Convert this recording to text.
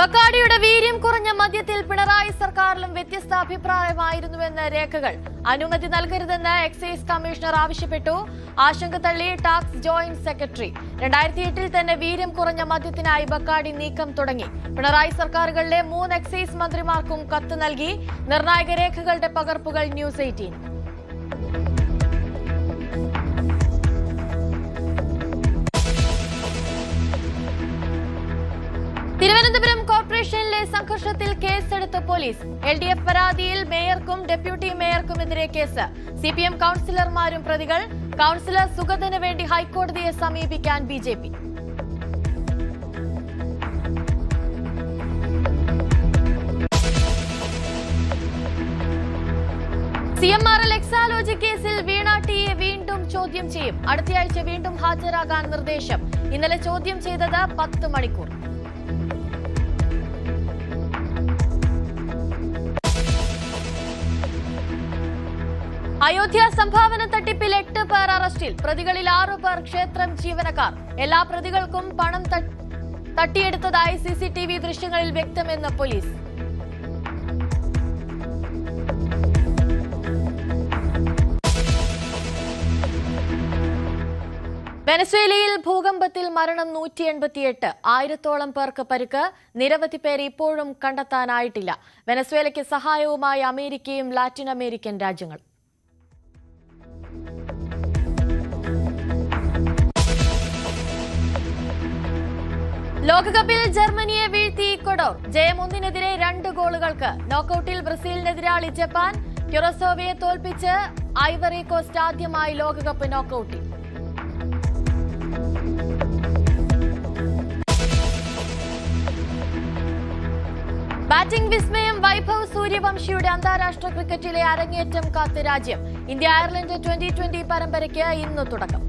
ബക്കാഡിയുടെ വീര്യം കുറഞ്ഞ മദ്യത്തിൽ പിണറായി സർക്കാരിലും വ്യത്യസ്ത അഭിപ്രായമായിരുന്നുവെന്ന് രേഖകൾ. അനുമതി നൽകരുതെന്ന് എക്സൈസ് കമ്മീഷണർ ആവശ്യപ്പെട്ടു. ആശങ്ക തള്ളി ടാക്സ് ജോയിന്റ് സെക്രട്ടറി. 2008-ൽ തന്നെ വീര്യം കുറഞ്ഞ മദ്യത്തിനായി ബക്കാഡി നീക്കം തുടങ്ങി. പിണറായി സർക്കാരുകളിലെ 3 എക്സൈസ് മന്ത്രിമാർക്കും കത്ത് നൽകി. നിർണായക രേഖകളുടെ പകർപ്പുകൾ ന്യൂസ് 18. തിരുവനന്തപുരം കോർപ്പറേഷനിലെ സംഘർഷത്തിൽ കേസെടുത്ത പോലീസ്. LDF പരാതിയിൽ മേയർക്കും ഡെപ്യൂട്ടി മേയർക്കുമെതിരെ കേസ്. CPM കൌൺസിലർമാരും പ്രതികൾ. കൌൺസിലർ സുഗതന് വേണ്ടി ഹൈക്കോടതിയെ സമീപിക്കാൻ BJP. CMRL എക്സാലോജി കേസിൽ വീണ ടിയെ വീണ്ടും ചോദ്യം ചെയ്യും. അടുത്തയാഴ്ച വീണ്ടും ഹാജരാകാൻ നിർദ്ദേശം. ഇന്നലെ ചോദ്യം ചെയ്തത് 10 മണിക്കൂർ. അയോധ്യ സംഭാവന തട്ടിപ്പിൽ 8 പേർ അറസ്റ്റിൽ. പ്രതികളിൽ 6 പേർ ക്ഷേത്രം ജീവനക്കാർ. എല്ലാ പ്രതികൾക്കും പണം തട്ടിയെടുത്തതായി CCTV ദൃശ്യങ്ങളിൽ വ്യക്തമെന്ന് പോലീസ്. വെനസ്വേലയിൽ ഭൂകമ്പത്തിൽ മരണം 188. 1000-ഓളം പേർക്ക് പരിക്ക്. നിരവധി പേർ ഇപ്പോഴും കണ്ടെത്താനായിട്ടില്ല. വെനസ്വേലയ്ക്ക് സഹായവുമായി അമേരിക്കയും ലാറ്റിൻ അമേരിക്കൻ രാജ്യങ്ങൾ. ലോകകപ്പിൽ ജർമ്മനിയെ വീഴ്ത്തി ഇക്വഡോർ. ജയം 1-നെതിരെ 2 ഗോളുകൾക്ക്. നോക്കൌട്ടിൽ ബ്രസീലിനെതിരാളി ജപ്പാൻ. ക്യുറസോവയെ തോൽപ്പിച്ച് ഐവറി കോസ്റ്റ് ആദ്യമായി ലോകകപ്പ് നോക്കൌട്ടിൽ. ബാറ്റിംഗ് വിസ്മയം വൈഭവ് സൂര്യവംശിയുടെ അന്താരാഷ്ട്ര ക്രിക്കറ്റിലെ അരങ്ങേറ്റം കാത്ത് രാജ്യം. ഇന്ത്യ അയർലൻഡ് T20 പരമ്പരയ്ക്ക് ഇന്ന് തുടക്കം.